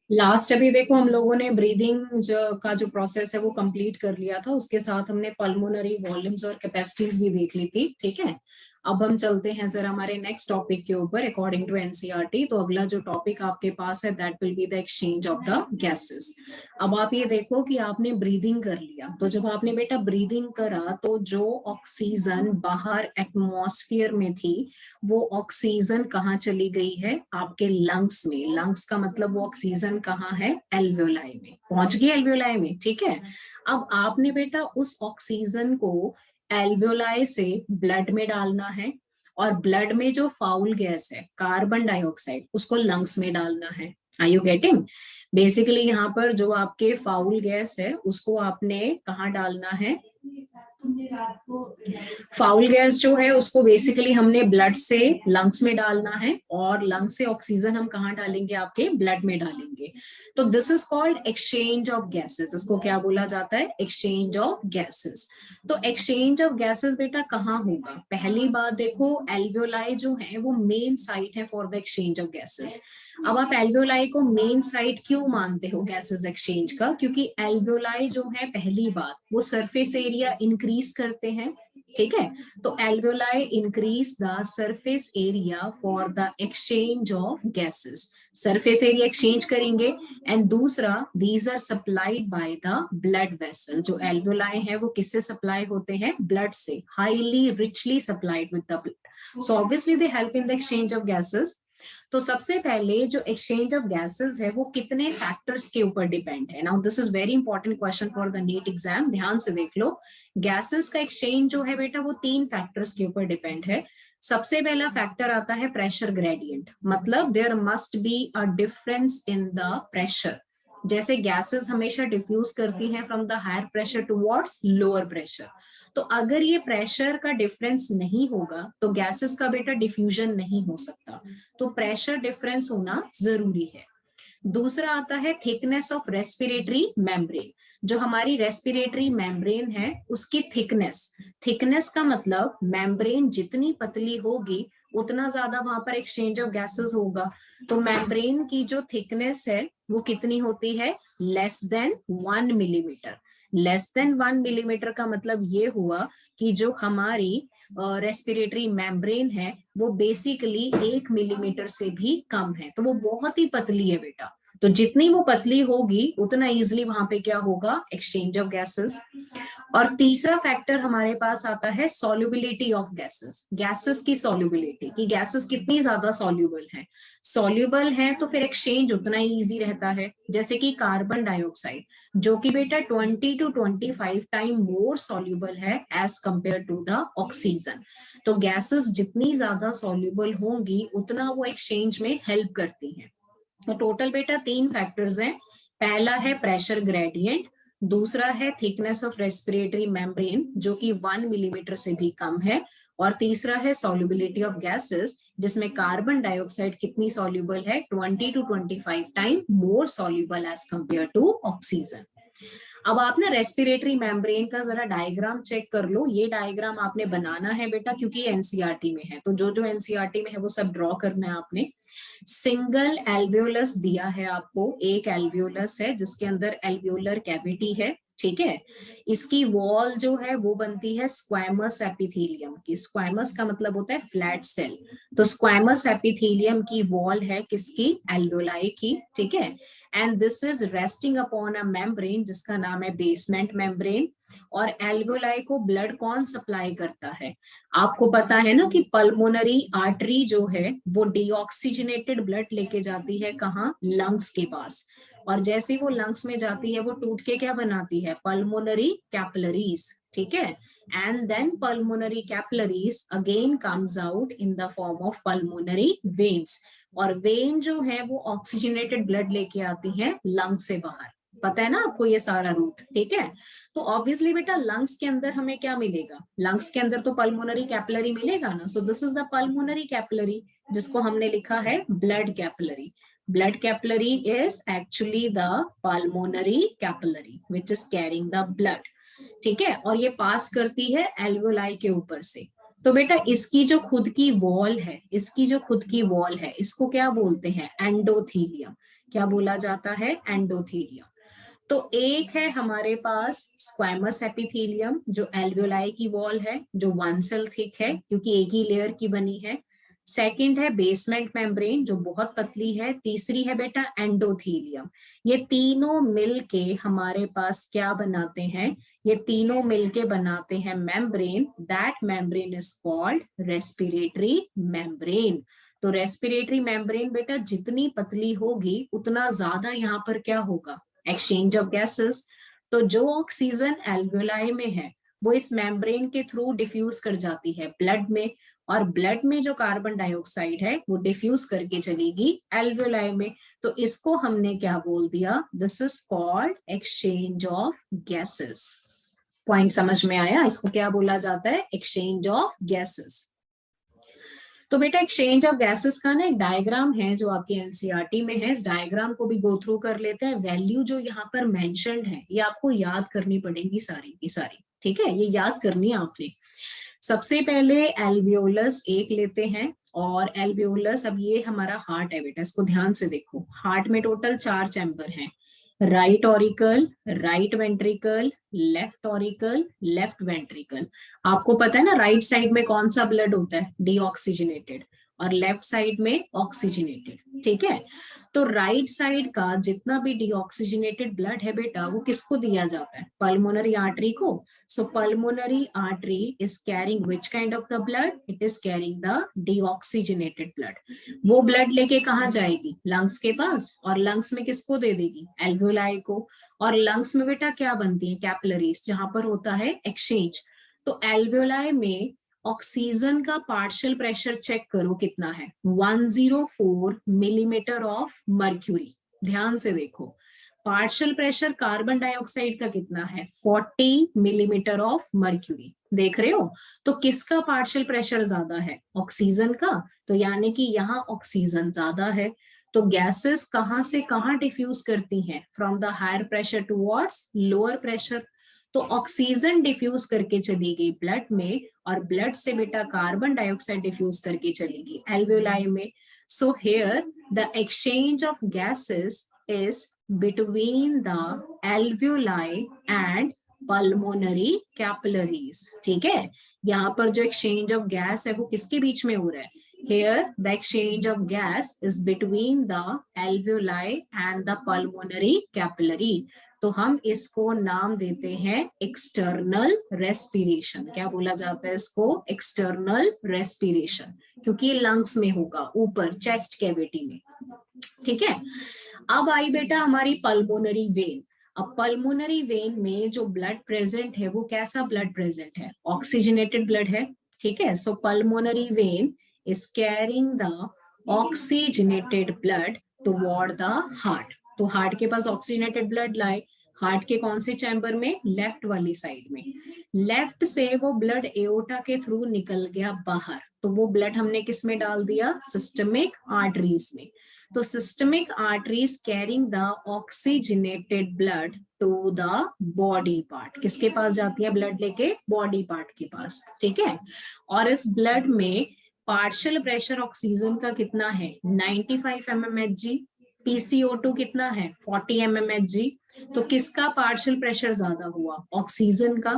Last अभी देखो हम लोगों ने ब्रीदिंग का जो प्रोसेस है वो कंप्लीट कर लिया था, उसके साथ हमने पल्मोनरी वॉल्यूम्स और कैपेसिटीज भी देख ली थी। ठीक है, अब हम चलते हैं सर हमारे नेक्स्ट टॉपिक के ऊपर अकॉर्डिंग टू एनसीईआरटी। तो अगला जो टॉपिक आपके पास है that will be the exchange of the gases. अब आप ये देखो कि आपने ब्रीदिंग कर लिया, तो जब आपने बेटा ब्रीदिंग करा तो जो ऑक्सीजन बाहर एटमॉस्फेयर में थी वो ऑक्सीजन कहाँ चली गई है? आपके लंग्स में। लंग्स का मतलब वो ऑक्सीजन कहाँ है? एल्वियोलाई में पहुंच गई, एल्वियोलाई में। ठीक है, अब आपने बेटा उस ऑक्सीजन को एल्वियोलाई से ब्लड में डालना है, और ब्लड में जो फाउल गैस है कार्बन डाइऑक्साइड उसको लंग्स में डालना है। Are you getting? बेसिकली यहाँ पर जो आपके फाउल गैस है उसको आपने कहाँ डालना है? फाउल गैस जो है उसको बेसिकली हमने ब्लड से लंग्स में डालना है, और लंग्स से ऑक्सीजन हम कहाँ डालेंगे? आपके ब्लड में डालेंगे। तो this is called exchange of gases. इसको क्या बोला जाता है? Exchange of gases. तो एक्सचेंज ऑफ गैसेस बेटा कहाँ होगा? पहली बात देखो, एल्वियोलाई जो है वो मेन साइट है for the exchange of gases. अब आप एल्वियोलाई को मेन साइट क्यों मानते हो गैसेस एक्सचेंज का? क्योंकि एल्वियोलाई जो है पहली बात वो सरफेस एरिया इंक्रीज करते हैं। ठीक है, तो alveoli increase the surface area for the exchange of gases. Surface area exchange करेंगे। एंड दूसरा, these are supplied by the blood vessel. जो एल्वियोलाई है वो किससे सप्लाई होते हैं? ब्लड से, highly richly supplied with the blood. So obviously they help in the exchange of gases. तो सबसे पहले जो एक्सचेंज ऑफ गैसेस है वो कितने फैक्टर्स के ऊपर डिपेंड है? Now this is very important question for the NEET exam, ध्यान से देख लो। गैसेस का एक्सचेंज जो है बेटा वो तीन फैक्टर्स के ऊपर डिपेंड है। सबसे पहला फैक्टर आता है प्रेशर ग्रेडियंट, मतलब there must be a difference in the pressure. जैसे गैसेस हमेशा डिफ्यूज करती हैं from the higher pressure towards lower pressure. तो अगर ये प्रेशर का डिफरेंस नहीं होगा तो गैसेस का बेटा डिफ्यूजन नहीं हो सकता। तो प्रेशर डिफरेंस होना जरूरी है। दूसरा आता है थिकनेस ऑफ रेस्पिरेटरी मेम्ब्रेन। जो हमारी रेस्पिरेटरी मेम्ब्रेन है उसकी थिकनेस। थिकनेस का मतलब मेम्ब्रेन जितनी पतली होगी उतना ज्यादा वहां पर एक्सचेंज ऑफ गैसेस होगा। तो मेम्ब्रेन की जो थिकनेस है वो कितनी होती है? Less than 1 millimetre. Less than 1 millimetre का मतलब ये हुआ कि जो हमारी रेस्पिरेटरी मेम्ब्रेन है वो बेसिकली 1 मिलीमीटर से भी कम है, तो वो बहुत ही पतली है बेटा। तो जितनी वो पतली होगी उतना इजिली वहां पे क्या होगा? Exchange of gases. और तीसरा फैक्टर हमारे पास आता है सॉल्युबिलिटी ऑफ गैसेस। गैसेस की सॉल्युबिलिटी, कि गैसेस कितनी ज्यादा सॉल्युबल है। सॉल्युबल है तो फिर एक्सचेंज उतना ही इजी रहता है। जैसे कि कार्बन डाइऑक्साइड जो कि बेटा 20 to 25 टाइम मोर सॉल्युबल है as compare to the oxygen. तो गैसेस जितनी ज्यादा सॉल्युबल होंगी उतना वो एक्सचेंज में हेल्प करती हैं। तो टोटल बेटा तीन फैक्टर्स हैं। पहला है प्रेशर ग्रेडियंट, दूसरा है थिकनेस ऑफ रेस्पिरेटरी मेम्ब्रेन जो कि 1 मिलीमीटर से भी कम है, और तीसरा है सॉल्युबिलिटी ऑफ गैसेस जिसमें कार्बन डाइऑक्साइड कितनी सॉल्युबल है? 20 to 25 time more soluble as compare to oxygen. अब आप ना रेस्पिरेटरी मेम्ब्रेन का जरा डायग्राम चेक कर लो। ये डायग्राम आपने बनाना है बेटा क्योंकि एनसीईआरटी में है, तो जो जो एनसीईआरटी में है वो सब ड्रॉ करना है आपने। सिंगल एल्वियोलस दिया है आपको, एक एल्वियोलस है जिसके अंदर एल्वियोलर कैविटी है। ठीक है, इसकी वॉल जो है वो बनती है स्क्वैमस एपिथेलियम की। स्क्वैमस का मतलब होता है फ्लैट सेल। तो स्क्वैमस एपिथेलियम की वॉल है किसकी? एल्वियोलाई की। ठीक है, and this is resting upon a membrane जिसका नाम है बेसमेंट मेम्ब्रेन। और एल्वियोलाई को ब्लड कौन सप्लाई करता है? आपको पता है ना कि पल्मोनरी आर्टरी जो है वो डीऑक्सीजनेटेड ब्लड लेके जाती है कहाँ? लंग्स के पास। और जैसे ही वो लंग्स में जाती है वो टूट के क्या बनाती है? Pulmonary capillaries. ठीक है, and then pulmonary capillaries again comes out in the form of pulmonary veins. और वेन जो है वो ऑक्सीजनेटेड ब्लड लेके आती है लंग से बाहर। पता है ना आपको ये सारा रूट? ठीक है, तो ऑब्वियसली बेटा लंग्स के अंदर हमें क्या मिलेगा? लंग्स के अंदर तो पल्मोनरी कैपिलरी मिलेगा ना। सो this is the pulmonary capillary जिसको हमने लिखा है blood capillary. Blood capillary is actually the pulmonary capillary which is carrying the blood. ठीक है, और ये पास करती है एल्वियोलाई के ऊपर से। तो बेटा इसकी जो खुद की वॉल है, इसकी जो खुद की वॉल है, इसको क्या बोलते हैं? एंडोथीलियम। क्या बोला जाता है? एंडोथीलियम। तो एक है हमारे पास स्क्वैमस एपिथेलियम, जो एल्वियोलाई की वॉल है, जो 1 सेल थिक है क्योंकि एक ही लेयर की बनी है। सेकंड है बेसमेंट मेम्ब्रेन, जो बहुत पतली है। तीसरी है बेटा एंडोथीलियम। ये तीनों मिलके हमारे पास क्या बनाते हैं? ये तीनों मिलके बनाते हैं membrane. That membrane is called respiratory membrane. तो रेस्पिरेटरी मेम्ब्रेन बेटा जितनी पतली होगी उतना ज्यादा यहाँ पर क्या होगा? Exchange of gases. तो जो ऑक्सीजन एल्वियोलाई में है वो इस मेम्ब्रेन के थ्रू डिफ्यूज कर जाती है ब्लड में, और ब्लड में जो कार्बन डाइऑक्साइड है वो डिफ्यूज करके चलेगी एल्वियोलाई में। तो इसको हमने क्या बोल दिया? This is called exchange of gases. Point समझ में आया? इसको क्या बोला जाता है? Exchange of gases. तो बेटा एक्सचेंज ऑफ गैसेस का ना एक डायग्राम है जो आपकी एनसीईआरटी में है। इस डायग्राम को भी गो थ्रू कर लेते हैं। वैल्यू जो यहाँ पर मेंशन्ड है ये आपको याद करनी पड़ेगी सारी की सारी, ठीक है? ये याद करनी है आपने। सबसे पहले एल्वियोलस एक लेते हैं, और एल्वियोलस, अब ये हमारा हार्ट है बेटा, इसको ध्यान से देखो। हार्ट में टोटल 4 चैम्बर हैं। Right auricle, right ventricle, left auricle, left ventricle. आपको पता है ना राइट साइड में कौन सा ब्लड होता है? डीऑक्सीजनेटेड, और लेफ्ट साइड में ऑक्सीजनेटेड, ठीक है? तो राइट साइड का जितना भी डीऑक्सीजनेटेड ब्लड है बेटा वो किसको दिया जाता है? पल्मोनरी आर्टरी को। So pulmonary artery is carrying which kind of the blood? It is carrying the deoxygenated blood. वो ब्लड लेके कहाँ जाएगी? लंग्स के पास, और लंग्स में किसको दे देगी? एल्वियोलाई को। और लंग्स में बेटा क्या बनती है? कैपिलरीज, जहां पर होता है एक्सचेंज। तो एल्वियोलाई में ऑक्सीजन का पार्शियल प्रेशर चेक करो कितना है? 104 मिलीमीटर ऑफ मर्क्यूरी। ध्यान से देखो। पार्शियल प्रेशर कार्बन डाइऑक्साइड का कितना है? 40 मिलीमीटर ऑफ मर्क्यूरी। देख रहे हो? तो किसका पार्शियल प्रेशर ज्यादा है? ऑक्सीजन का। तो यानी कि यहाँ ऑक्सीजन ज्यादा है। तो गैसेस कहाँ से कहाँ डिफ्यूज करती हैं? From the higher pressure towards lower pressure. तो ऑक्सीजन डिफ्यूज करके चली गई ब्लड में, और ब्लड से बेटा कार्बन डाइऑक्साइड डिफ्यूज करके चलेगी एल्वियोलाई में। So here the exchange of gases is between the alveoli and pulmonary capillaries, ठीक है? यहाँ पर जो एक्सचेंज ऑफ गैस है वो किसके बीच में हो रहा है? Here the exchange of gas is between the alveoli and the pulmonary capillary. तो हम इसको नाम देते हैं एक्सटर्नल रेस्पिरेशन। क्या बोला जाता है इसको? एक्सटर्नल रेस्पिरेशन, क्योंकि लंग्स में होगा, ऊपर चेस्ट कैविटी में, ठीक है? अब आई बेटा हमारी पल्मोनरी वेन। अब पल्मोनरी वेन में जो ब्लड प्रेजेंट है वो कैसा ब्लड प्रेजेंट है? ऑक्सीजनेटेड ब्लड है, ठीक है? So pulmonary vein is carrying the oxygenated blood toward the heart. तो हार्ट के पास ऑक्सीजनेटेड ब्लड लाए। हार्ट के कौन से चैम्बर में? लेफ्ट वाली साइड में। लेफ्ट से वो ब्लड एओर्टा के थ्रू निकल गया बाहर, तो वो ब्लड हमने किस में डाल दिया? सिस्टमिक आर्टरीज में। तो systemic arteries carrying the oxygenated blood to the body part. किसके पास जाती है ब्लड लेके? बॉडी पार्ट के पास, ठीक है? और इस ब्लड में पार्शियल प्रेशर ऑक्सीजन का कितना है? 95 mmHg। PCO2 कितना है? 40 mmHg। तो किसका पार्शियल प्रेशर ज्यादा हुआ? ऑक्सीजन का।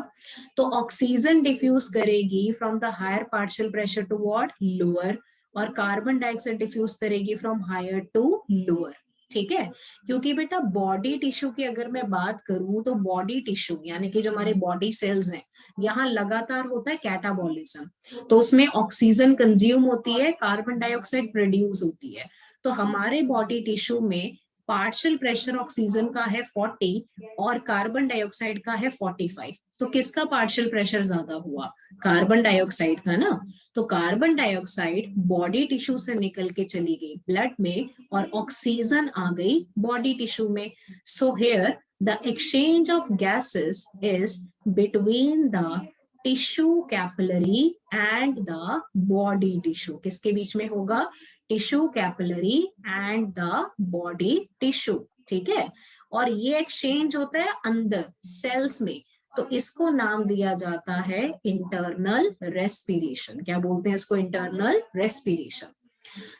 तो ऑक्सीजन डिफ्यूज करेगी from the higher partial pressure to what? Lower, और कार्बन डाइऑक्साइड डिफ्यूज करेगी फ्रॉम हायर टू लोअर, ठीक है? क्योंकि बेटा बॉडी टिश्यू की अगर मैं बात करूं तो बॉडी टिश्यू यानी कि जो हमारे बॉडी सेल्स हैं, यहाँ लगातार होता है कैटाबॉलिज्म। तो उसमें ऑक्सीजन कंज्यूम होती है, कार्बन डाइऑक्साइड प्रोड्यूस होती है। तो हमारे बॉडी टिश्यू में पार्शियल प्रेशर ऑक्सीजन का है 40 और कार्बन डाइऑक्साइड का है 45। तो किसका पार्शियल प्रेशर ज्यादा हुआ? कार्बन डाइऑक्साइड का ना। तो कार्बन डाइऑक्साइड बॉडी टिश्यू से निकल के चली गई ब्लड में, और ऑक्सीजन आ गई बॉडी टिश्यू में। So here the exchange of gases is between the tissue capillary and the body tissue. किसके बीच में होगा? Tissue capillary and the body tissue, ठीक है? और ये एक्सचेंज होता है अंदर सेल्स में। तो इसको नाम दिया जाता है इंटरनल रेस्पिरेशन। क्या बोलते हैं इसको? Internal respiration.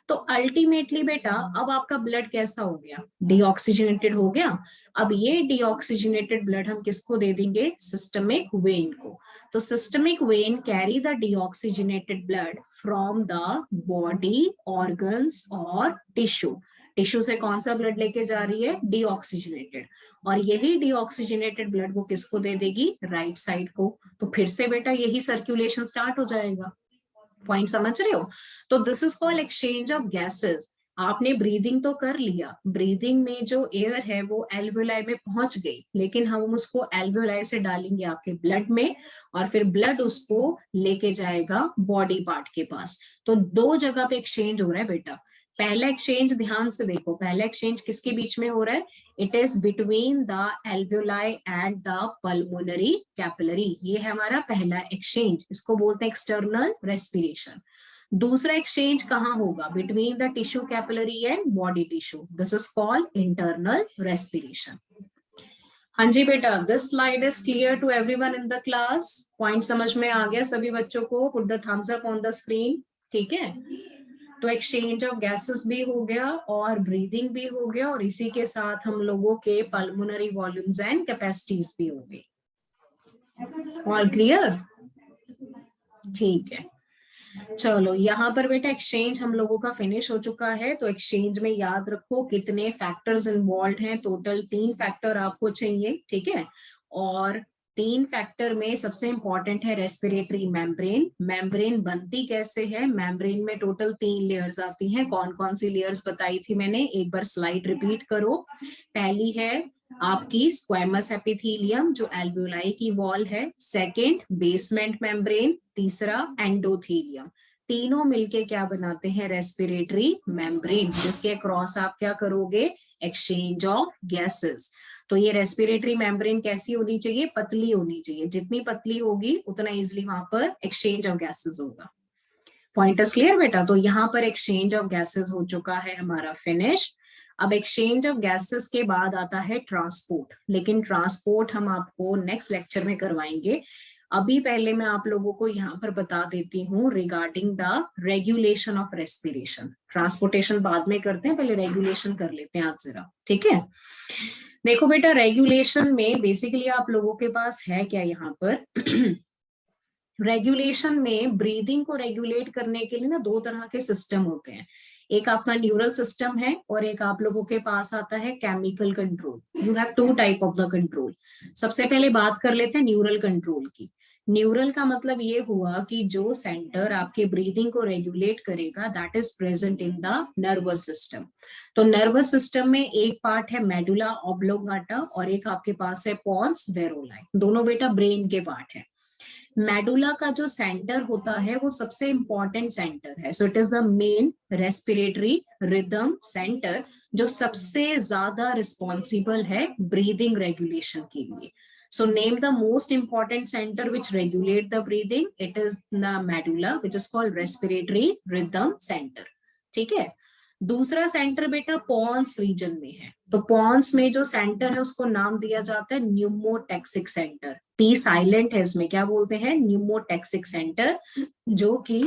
तो अल्टीमेटली बेटा अब आपका ब्लड कैसा हो गया? डीऑक्सीजनेटेड हो गया। अब ये डीऑक्सीजनेटेड ब्लड हम किसको दे देंगे? सिस्टमिक वेन को। तो systemic when carry the deoxygenated blood from the body, organs और टिश्यू। टिश्यू से कौन सा ब्लड लेके जा रही है? डीऑक्सीजनेटेड। और यही डीऑक्सीजनेटेड ब्लड वो किसको दे देगी? राइट साइड को। तो फिर से बेटा यही सर्कुलेशन स्टार्ट हो जाएगा। पॉइंट समझ रहे हो? तो this is called exchange of gases. आपने ब्रीदिंग तो कर लिया, ब्रीदिंग में जो एयर है वो एल्वेलाई में पहुंच गई, लेकिन हम उसको एल्वेलाई से डालेंगे आपके ब्लड में, और फिर ब्लड उसको लेके जाएगा बॉडी पार्ट के पास। तो दो जगह पे एक्सचेंज हो रहा है बेटा। पहला एक्सचेंज ध्यान से देखो, पहला एक्सचेंज किसके बीच में हो रहा है? It is between the alveoli and the pulmonary capillary. ये है हमारा पहला एक्सचेंज, इसको बोलते हैं एक्सटर्नल रेस्पिरेशन। दूसरा एक्सचेंज कहाँ होगा? Between the tissue capillary and body tissue. This is called internal respiration. हाँ जी बेटा, this slide is clear to everyone in the class? Point समझ में आ गया सभी बच्चों को? Put the thumbs up on the screen. ठीक है, तो एक्सचेंज ऑफ गैसेस भी हो गया और ब्रीदिंग भी हो गया, और इसी के साथ हम लोगों के पल्मोनरी वॉल्यूम्स एंड कैपेसिटीज भी हो गई। All clear? ठीक है, चलो यहाँ पर बेटा एक्सचेंज हम लोगों का फिनिश हो चुका है। तो एक्सचेंज में याद रखो कितने फैक्टर्स इन्वॉल्व हैं। टोटल 3 फैक्टर आपको चाहिए, ठीक है। और 3 फैक्टर में सबसे इंपॉर्टेंट है रेस्पिरेटरी मेम्ब्रेन। मेम्ब्रेन बनती कैसे है? मेम्ब्रेन में टोटल 3 लेयर्स आती हैं। कौन कौन सी लेयर्स बताई थी मैंने? एक बार स्लाइड रिपीट करो। पहली है आपकी स्क्वैमस एपिथेलियम जो एल्वेओलाई की वॉल है। Second basement membrane. तीसरा एंडोथेलियम। तीनों मिलके क्या बनाते हैं? रेस्पिरेटरी मेम्ब्रेन, जिसके अक्रॉस आप क्या करोगे? Exchange of gases. तो ये रेस्पिरेटरी मेम्ब्रेन कैसी होनी चाहिए? पतली होनी चाहिए। जितनी पतली होगी उतना इजिली वहां पर एक्सचेंज ऑफ गैसेस होगा। पॉइंट इज क्लियर बेटा? तो यहाँ पर एक्सचेंज ऑफ गैसेस हो चुका है हमारा फिनिश। अब एक्सचेंज ऑफ गैसेस के बाद आता है ट्रांसपोर्ट, लेकिन ट्रांसपोर्ट हम आपको नेक्स्ट लेक्चर में करवाएंगे। अभी पहले मैं आप लोगों को यहाँ पर बता देती हूँ regarding the regulation of respiration. Transportation बाद में करते हैं, पहले रेगुलेशन कर लेते हैं आज जरा, ठीक है। देखो बेटा, रेगुलेशन में बेसिकली आप लोगों के पास है क्या यहाँ पर? रेगुलेशन में ब्रीदिंग को रेगुलेट करने के लिए ना 2 तरह के सिस्टम होते हैं। एक आपका न्यूरल सिस्टम है और एक आप लोगों के पास आता है chemical control. You have 2 type of the control. सबसे पहले बात कर लेते हैं न्यूरल कंट्रोल की। न्यूरल का मतलब ये हुआ कि जो सेंटर आपके ब्रीदिंग को रेगुलेट करेगा that is present in the nervous system. तो नर्वस सिस्टम में एक पार्ट है मेडुला ऑब्लोंगाटा और एक आपके पास है पॉन्स वेरोलाई। दोनों बेटा ब्रेन के पार्ट है। मेडुला का जो सेंटर होता है वो सबसे इंपॉर्टेंट सेंटर है। So it is the main respiratory rhythm centre, जो सबसे ज्यादा रिस्पॉन्सिबल है ब्रीदिंग रेगुलेशन के लिए। So name the most important center which regulate the breathing. It is the medulla, which is called respiratory rhythm center. ठीक है। दूसरा centre बेटा पॉन्स रीजन में है। तो पॉन्स में जो सेंटर है उसको नाम दिया जाता है न्यूमोटैक्सिक सेंटर। पी साइलेंट है इसमें। क्या बोलते हैं? न्यूमोटैक्सिक सेंटर, जो कि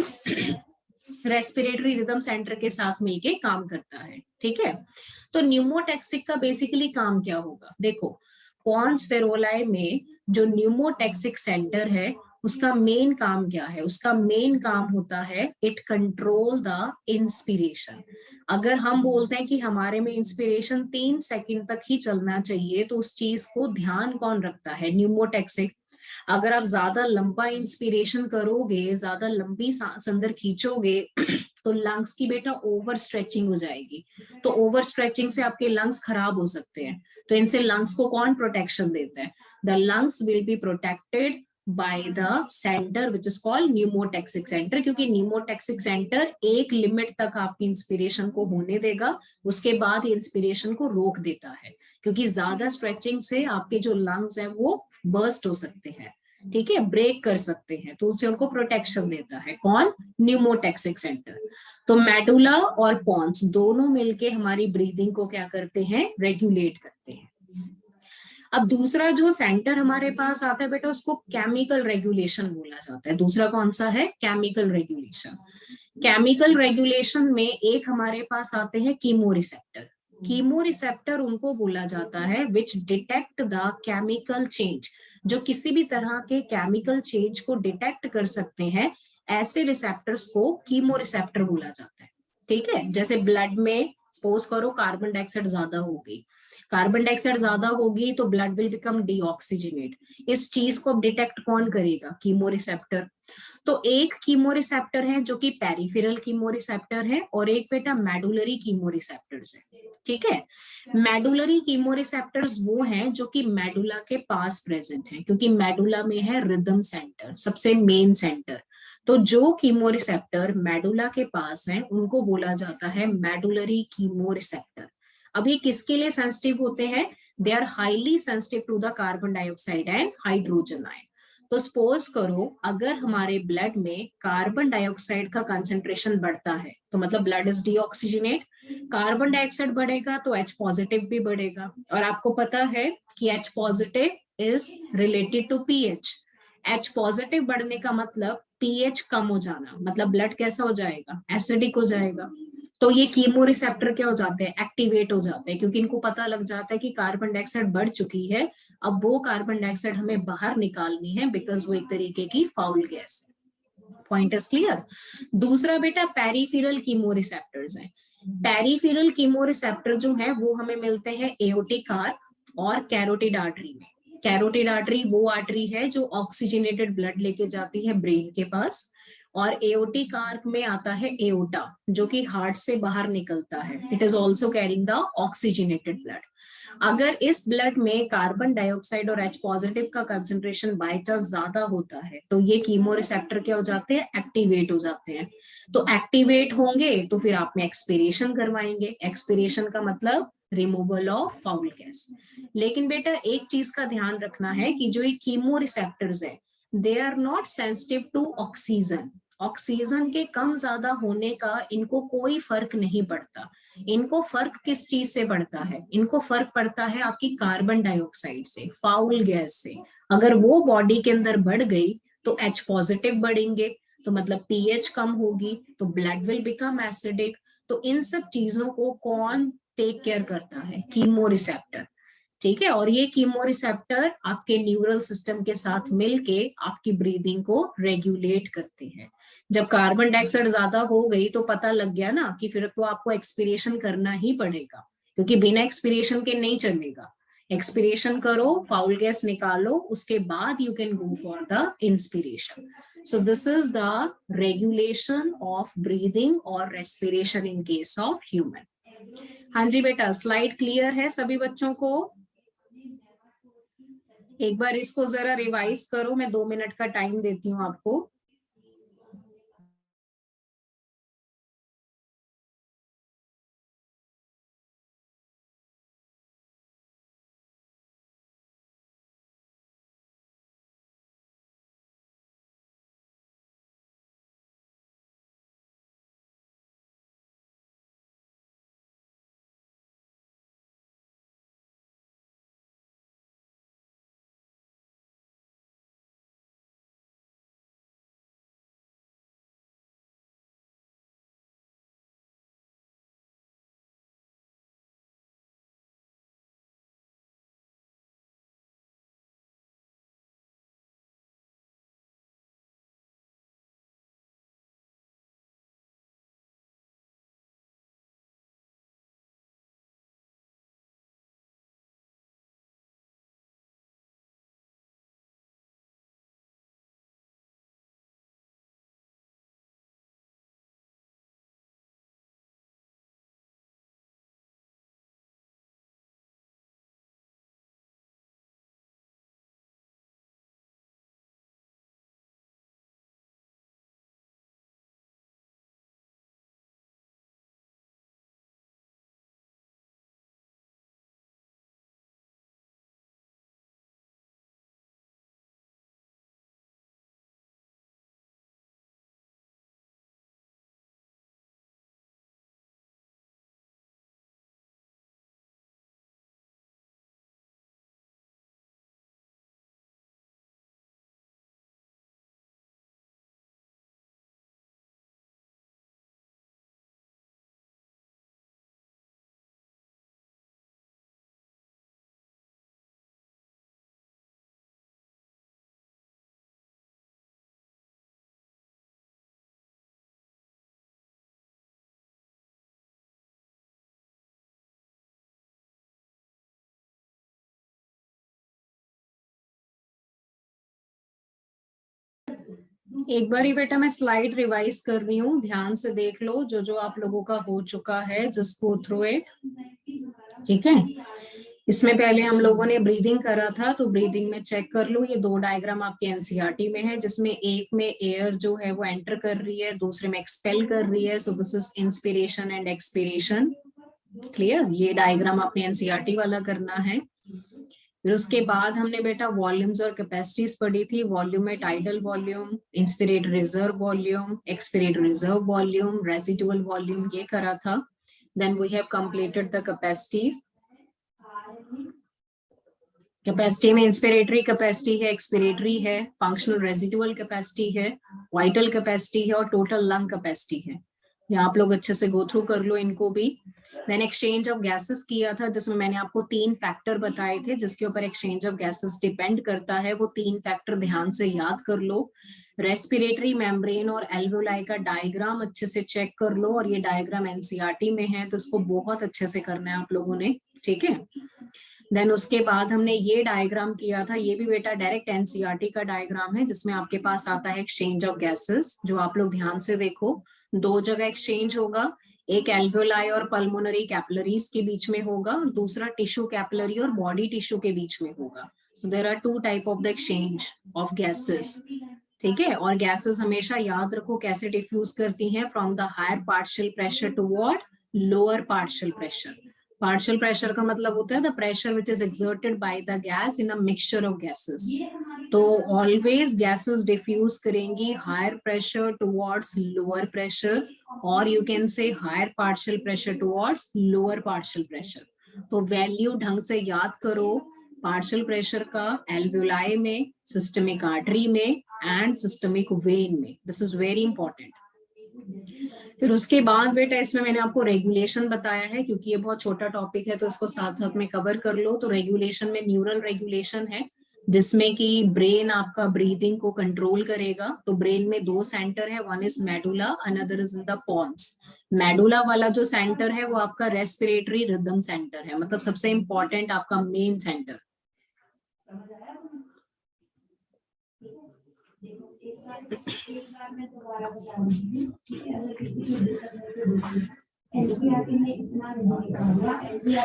रेस्पिरेटरी रिदम सेंटर के साथ मिलके काम करता है, ठीक है। तो न्यूमोटैक्सिक का बेसिकली काम क्या होगा? देखो, पॉन्स वेरोलाई में जो न्यूमोटैक्सिक सेंटर है उसका मेन काम क्या है? उसका मेन काम होता है इट कंट्रोल द इंस्पिरेशन। अगर हम बोलते हैं कि हमारे में इंस्पिरेशन 3 सेकंड तक ही चलना चाहिए, तो उस चीज को ध्यान कौन रखता है? न्यूमोटैक्सिक। अगर आप ज्यादा लंबा इंस्पिरेशन करोगे, ज्यादा लंबी सांस अंदर खींचोगे तो लंग्स की बेटा ओवर स्ट्रेचिंग हो जाएगी। तो ओवर स्ट्रेचिंग से आपके लंग्स खराब हो सकते हैं। तो इनसे लंग्स को कौन प्रोटेक्शन देता है? The lungs will be protected by the centre which is called pneumotaxic centre, क्योंकि न्यूमोटैक्सिक सेंटर एक लिमिट तक आपकी इंस्पिरेशन को होने देगा, उसके बाद इंस्पिरेशन को रोक देता है, क्योंकि ज्यादा स्ट्रेचिंग से आपके जो लंग्स हैं वो बर्स्ट हो सकते हैं, ठीक है, ब्रेक कर सकते हैं। तो उससे उनको प्रोटेक्शन देता है कौन? Pneumotaxic centre. तो मेडुला और पॉन्स दोनों मिलके हमारी ब्रीदिंग को क्या करते हैं? रेगुलेट करते हैं। अब दूसरा जो सेंटर हमारे पास आता है बेटा, उसको केमिकल रेगुलेशन बोला जाता है। दूसरा कौन सा है? Chemical regulation. केमिकल रेगुलेशन में एक हमारे पास आते हैं कीमो रिसेप्टर। कीमो रिसेप्टर उनको बोला जाता है विच डिटेक्ट द केमिकल चेंज, जो किसी भी तरह के केमिकल चेंज को डिटेक्ट कर सकते हैं। ऐसे रिसेप्टर्स को कीमो रिसेप्टर बोला जाता है। ठीक है, जैसे ब्लड में सपोज करो कार्बन डाइऑक्साइड ज्यादा हो गई, कार्बन डाइऑक्साइड ज्यादा होगी तो ब्लड विल बिकम डीऑक्सीजनेट। इस चीज को डिटेक्ट कौन करेगा? Chemo receptor. तो एक कीमो रिसेप्टर है जो कि पेरिफेरल कीमो रिसेप्टर है, और एक बेटा मेडुलरी कीमो रिसेप्टर्स है। ठीक है, मेडुलरी कीमो रिसेप्टर्स वो हैं जो कि मेडुला के पास प्रेजेंट हैं, क्योंकि मेडुला में है रिदम सेंटर, सबसे मेन सेंटर। तो जो कीमो रिसेप्टर मेडुला के पास है उनको बोला जाता है मेडुलरी कीमो रिसेप्टर। अब ये किसके लिए सेंसिटिव होते हैं? They are highly sensitive to the carbon dioxide and hydrogen ion. तो सपोज करो अगर हमारे ब्लड में कार्बन डाइऑक्साइड का कंसेंट्रेशन बढ़ता है तो मतलब blood is deoxygenate, carbon dioxide बढ़ेगा तो H पॉजिटिव भी बढ़ेगा। और आपको पता है कि H positive is related to pH. H positive बढ़ने का मतलब पीएच कम हो जाना, मतलब ब्लड कैसा हो जाएगा? एसिडिक हो जाएगा। तो ये कीमो रिसेप्टर क्या हो जाते हैं? एक्टिवेट हो जाते हैं, क्योंकि इनको पता लग जाता है कि कार्बन डाइऑक्साइड बढ़ चुकी है, अब वो कार्बन डाइऑक्साइड हमें बाहर निकालनी है, बिकॉज वो एक तरीके की फाउल गैस है। Point is clear. दूसरा बेटा पेरिफेरल कीमो रिसेप्टर्स हैं। पेरिफेरल कीमो रिसेप्टर जो है वो हमें मिलते हैं एओर्टिक आर्क और कैरोटिड आर्टरी में। कैरोटिड आर्टरी वो आर्टरी है जो ऑक्सीजनेटेड ब्लड लेके जाती है ब्रेन के पास, और एओर्टिक आर्क में आता है एओटा, जो कि हार्ट से बाहर निकलता है। It is also carrying the oxygenated blood. अगर इस ब्लड में कार्बन डाइऑक्साइड और H पॉजिटिव का कंसेंट्रेशन बाय चांस ज्यादा होता है तो ये कीमो रिसेप्टर क्या हो जाते हैं? एक्टिवेट हो जाते हैं। तो एक्टिवेट होंगे तो फिर आप में एक्सपीरेशन करवाएंगे। एक्सपीरेशन का मतलब रिमूवल ऑफ फाउल गैस। लेकिन बेटा एक चीज का ध्यान रखना है कि जो ये कीमो रिसेप्टर्स है they are not sensitive to oxygen. Oxygen के कम ज्यादा होने का इनको कोई फर्क नहीं पड़ता। इनको फर्क किस चीज से पड़ता है? इनको फर्क पड़ता है आपकी कार्बन डाइऑक्साइड से, फाउल गैस से। अगर वो बॉडी के अंदर बढ़ गई तो H पॉजिटिव बढ़ेंगे, तो मतलब पीएच कम होगी, तो ब्लड विल बिकम एसिडिक। तो इन सब चीजों को कौन टेक केयर करता है? Chemo receptor. ठीक है, और ये कीमो रिसेप्टर आपके न्यूरल सिस्टम के साथ मिलके आपकी ब्रीदिंग को रेगुलेट करते हैं। जब कार्बन डाइऑक्साइड ज्यादा हो गई तो पता लग गया ना कि फिर तो आपको एक्सपीरेशन करना ही पड़ेगा, क्योंकि बिना एक्सपीरेशन के नहीं चलेगा। एक्सपीरेशन करो, फाउल गैस निकालो, उसके बाद you can go for the inspiration. So this is the regulation of breathing और respiration in case of human. हाँ जी बेटा, स्लाइड क्लियर है सभी बच्चों को? एक बार इसको जरा रिवाइज करो, मैं 2 मिनट का टाइम देती हूँ आपको। एक बार ही बेटा मैं स्लाइड रिवाइज कर रही हूँ, ध्यान से देख लो जो जो आप लोगों का हो चुका है, जस्ट गो थ्रू इट। ठीक है, इसमें पहले हम लोगों ने ब्रीदिंग करा था, तो ब्रीदिंग में चेक कर लो, ये दो डायग्राम आपके एनसीईआरटी में है, जिसमें एक में एयर जो है वो एंटर कर रही है, दूसरे में एक्सपेल कर रही है। सो this is inspiration and expiration. Clear, ये डायग्राम आपने एनसीईआरटी वाला करना है। फिर उसके बाद हमने बेटा वॉल्यूम्स और कैपेसिटीज पढ़ी थी। वॉल्यूम में tidal volume, inspirate reserve volume, expirate reserve volume, residual volume, ये करा था। Then we have completed the capacities. Capacity में इंस्पिरेटरी कैपेसिटी है, एक्सपिरेटरी है, फंक्शनल रेजिडुअल कैपेसिटी है, वाइटल कैपेसिटी है और टोटल लंग कैपेसिटी है। ये आप लोग अच्छे से गो थ्रू कर लो इनको भी। देन एक्सचेंज ऑफ गैसेस किया था, जिसमें मैंने आपको 3 फैक्टर बताए थे जिसके ऊपर एक्सचेंज ऑफ गैसेस डिपेंड करता है। वो 3 फैक्टर ध्यान से याद कर लो। रेस्पिरेटरी मेम्ब्रेन और एल्वेओलाई का डायग्राम अच्छे से चेक कर लो, और ये डायग्राम एनसीईआरटी में है तो इसको बहुत अच्छे से करना है आप लोगों ने। ठीक है, देन उसके बाद हमने ये डायग्राम किया था, ये भी बेटा डायरेक्ट एनसीईआरटी का डायग्राम है, जिसमें आपके पास आता है एक्सचेंज ऑफ गैसेस, जो आप लोग ध्यान से देखो। 2 जगह एक्सचेंज होगा, एक एल्वेओलाई और पल्मोनरी कैपिलरीज के बीच में होगा, और दूसरा टिश्यू कैपिलरी और बॉडी टिश्यू के बीच में होगा। So there are 2 type of the exchange of gases. ठीक है, और गैसेस हमेशा याद रखो कैसे डिफ्यूज करती हैं, from the higher partial pressure toward lower partial pressure. Partial pressure का मतलब होता है the pressure which is exerted by the gas in a mixture of gases. तो ऑलवेज गैसेस डिफ्यूज करेंगी higher pressure towards lower pressure, और you can say higher partial pressure towards lower partial pressure. तो value ढंग से याद करो, partial pressure का alveoli में, सिस्टमिक आर्टरी में एंड सिस्टमिक वेन में। This is very important. फिर उसके बाद बेटा इसमें मैंने आपको रेगुलेशन बताया है, क्योंकि ये बहुत छोटा टॉपिक है तो इसको साथ साथ में कवर कर लो। तो रेगुलेशन में न्यूरल रेगुलेशन है, जिसमें कि ब्रेन आपका ब्रीदिंग को कंट्रोल करेगा। तो ब्रेन में 2 सेंटर है, one is medulla, another is in the pons. Medulla वाला जो सेंटर है वो आपका रेस्पिरेटरी रिदम सेंटर है, मतलब सबसे इंपॉर्टेंट आपका मेन सेंटर।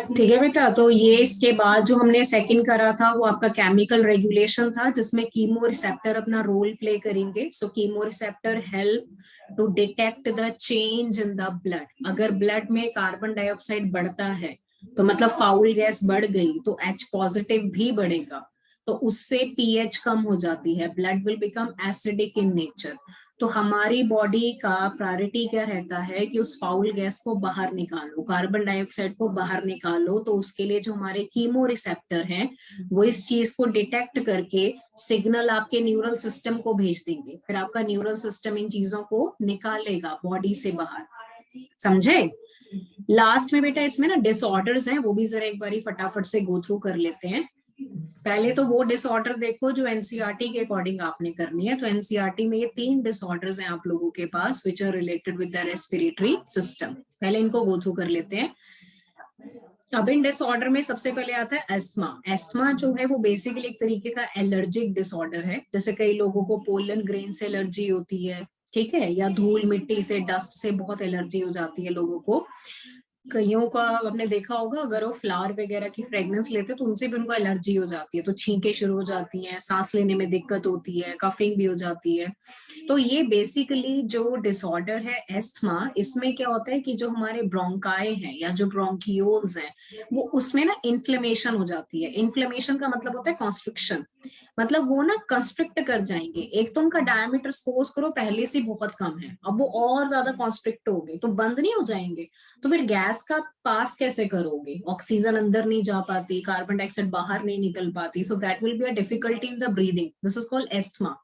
ठीक है बेटा, तो ये इसके बाद जो हमने सेकंड करा था वो आपका केमिकल रेगुलेशन था, जिसमें कीमो रिसेप्टर अपना रोल प्ले करेंगे। So chemo receptor help to detect the change in the blood. अगर ब्लड में कार्बन डाइऑक्साइड बढ़ता है तो मतलब फाउल गैस बढ़ गई, तो H पॉजिटिव भी बढ़ेगा, तो उससे पीएच कम हो जाती है, blood will become acidic in nature. तो हमारी बॉडी का प्रायोरिटी क्या रहता है कि उस फाउल गैस को बाहर निकालो, कार्बन डाइऑक्साइड को बाहर निकालो। तो उसके लिए जो हमारे कीमो रिसेप्टर हैं वो इस चीज को डिटेक्ट करके सिग्नल आपके न्यूरल सिस्टम को भेज देंगे, फिर आपका न्यूरल सिस्टम इन चीजों को निकालेगा बॉडी से बाहर। समझे? लास्ट में बेटा इसमें ना डिसऑर्डर्स हैं, वो भी जरा एक बारी फटाफट से गो थ्रू कर लेते हैं। पहले तो वो डिसऑर्डर देखो जो एनसीईआरटी के अकॉर्डिंग आपने करनी है। तो एनसीईआरटी में ये 3 डिसऑर्डर्स हैं आप लोगों के पास which are related with the respiratory system. पहले इनको गो थ्रू कर लेते हैं। अब इन डिसऑर्डर में सबसे पहले आता है एस्थमा। एस्थमा जो है वो बेसिकली एक तरीके का एलर्जिक डिसऑर्डर है। जैसे कई लोगों को पोलन ग्रेन से एलर्जी होती है, ठीक है, या धूल मिट्टी से, डस्ट से बहुत एलर्जी हो जाती है लोगों को। कईयों का आपने देखा होगा, अगर वो फ्लावर वगैरह की फ्रेग्रेंस लेते हैं तो उनसे भी उनको एलर्जी हो जाती है, तो छींके शुरू हो जाती हैं, सांस लेने में दिक्कत होती है, कफिंग भी हो जाती है। तो ये बेसिकली जो डिसऑर्डर है एस्थमा, इसमें क्या होता है कि जो हमारे ब्रोंकाई हैं या जो ब्रोंकियोल्स हैं वो उसमें ना इन्फ्लेमेशन हो जाती है। इन्फ्लेमेशन का मतलब होता है कॉन्स्ट्रिक्शन, मतलब वो ना कंस्ट्रिक्ट कर जाएंगे। एक तो उनका डायमीटर सपोज करो पहले से बहुत कम है, अब वो और ज्यादा कॉन्स्ट्रिक्ट हो गए तो बंद नहीं हो जाएंगे। तो फिर गैस का पास कैसे करोगे, ऑक्सीजन अंदर नहीं जा पाती, कार्बन डाइऑक्साइड बाहर नहीं निकल पाती, so that will be a difficulty in the breathing. This is called asthma.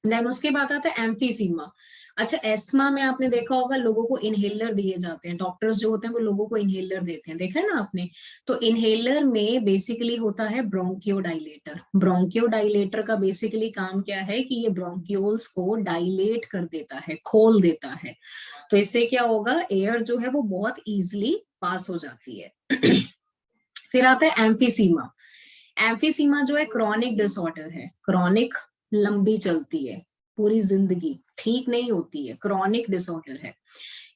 Then उसके बाद आता है एम्फीसीमा। अच्छा, एस्थमा में आपने देखा होगा लोगों को इनहेलर दिए जाते हैं, डॉक्टर्स जो होते हैं वो लोगों को इनहेलर देते हैं, देखा है ना आपने। तो इनहेलर में बेसिकली होता है ब्रोंकियोडाइलेटर। ब्रोंकियोडाइलेटर का बेसिकली काम क्या है कि ये ब्रोंक्यूल्स को डाइलेट कर देता है, खोल देता है। तो इससे क्या होगा, एयर जो है वो बहुत इजिली पास हो जाती है। फिर आता है एम्फीसीमा। एम्फीसीमा जो है क्रॉनिक डिसऑर्डर है, क्रॉनिक, लंबी चलती है, पूरी जिंदगी, ठीक नहीं होती है, क्रॉनिक डिसऑर्डर है।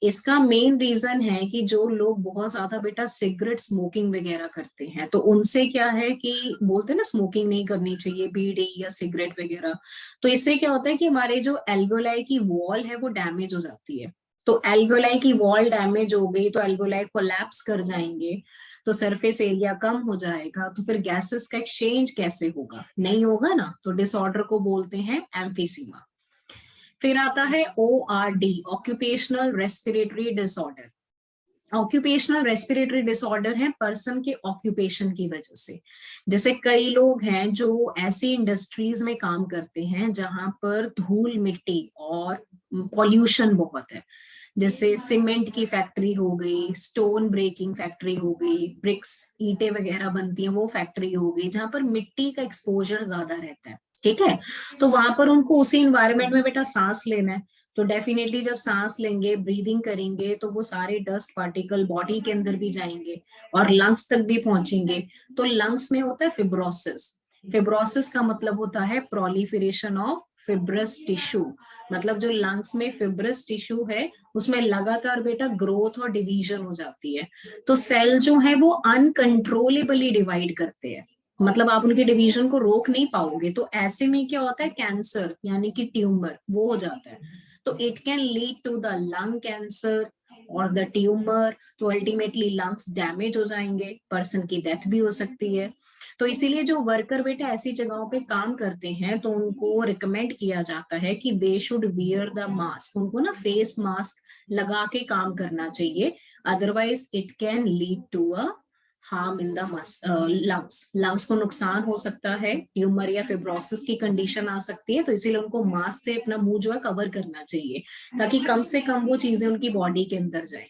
इसका मेन रीजन है कि जो लोग बहुत ज्यादा बेटा सिगरेट स्मोकिंग वगैरह करते हैं, तो उनसे क्या है कि बोलते हैं ना स्मोकिंग नहीं करनी चाहिए, बीड़ी या सिगरेट वगैरह, तो इससे क्या होता है कि हमारे जो एल्वेओलाई की वॉल है वो डैमेज हो जाती है। तो एल्वेओलाई की वॉल डैमेज हो गई तो एल्वेओलाई कोलैप्स कर जाएंगे, तो सरफेस एरिया कम हो जाएगा, तो फिर गैसेस का एक्सचेंज कैसे होगा, नहीं होगा ना, तो डिसऑर्डर को बोलते हैं एम्फीसीमा। फिर आता है ORD, occupational respiratory disorder. Occupational respiratory disorder है पर्सन के ऑक्यूपेशन की वजह से। जैसे कई लोग हैं जो ऐसी इंडस्ट्रीज में काम करते हैं जहां पर धूल मिट्टी और पॉल्यूशन बहुत है, जैसे सीमेंट की फैक्ट्री हो गई, स्टोन ब्रेकिंग फैक्ट्री हो गई, ब्रिक्स ईंटें वगैरह बनती हैं वो फैक्ट्री हो गई, जहां पर मिट्टी का एक्सपोजर ज्यादा रहता है, ठीक है। तो वहां पर उनको उसी इन्वायरमेंट में बेटा सांस लेना है, तो डेफिनेटली जब सांस लेंगे, ब्रीदिंग करेंगे, तो वो सारे डस्ट पार्टिकल बॉडी के अंदर भी जाएंगे और लंग्स तक भी पहुंचेंगे। तो लंग्स में होता है फिब्रोसिस। फिब्रोसिस का मतलब होता है प्रोलिफरेशन ऑफ फिब्रस टिश्यू, मतलब जो लंग्स में फिब्रस टिश्यू है उसमें लगातार बेटा ग्रोथ और डिवीजन हो जाती है, तो सेल जो है वो अनकंट्रोलेबली डिवाइड करते हैं, मतलब आप उनके डिवीजन को रोक नहीं पाओगे, तो ऐसे में क्या होता है कैंसर यानी कि ट्यूमर वो हो जाता है। तो it can lead to the lung cancer और द ट्यूमर, तो अल्टीमेटली लंग्स डैमेज हो जाएंगे, पर्सन की डेथ भी हो सकती है। तो इसीलिए जो वर्कर बेटा ऐसी जगहों पे काम करते हैं तो उनको रिकमेंड किया जाता है कि they should wear the mask, उनको ना फेस मास्क लगा के काम करना चाहिए, otherwise it can lead to a harm in the lungs, lungs को नुकसान हो सकता है, ट्यूमर या फिब्रोसिस की कंडीशन आ सकती है, तो इसीलिए उनको मास्क से अपना मुंह जो है कवर करना चाहिए ताकि कम से कम वो चीजें उनकी बॉडी के अंदर जाए।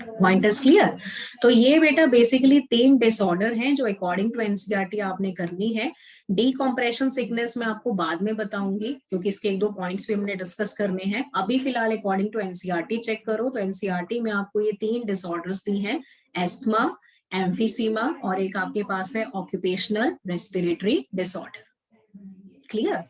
Point is clear. तो ये बेटा बेसिकली 3 डिसऑर्डर हैं जो अकॉर्डिंग टू एनसीईआरटी आपने करनी है। डीकॉम्प्रेशन सिकनेस में आपको बाद में बताऊंगी क्योंकि इसके 1-2 पॉइंट्स भी हमने डिस्कस करने हैं, अभी फिलहाल अकॉर्डिंग टू एनसीईआरटी चेक करो, तो एनसीईआरटी में आपको ये 3 डिसऑर्डर्स दी हैं, एस्थमा, एम्फीसीमा और एक आपके पास है ऑक्यूपेशनल रेस्पिरेटरी डिसऑर्डर। क्लियर।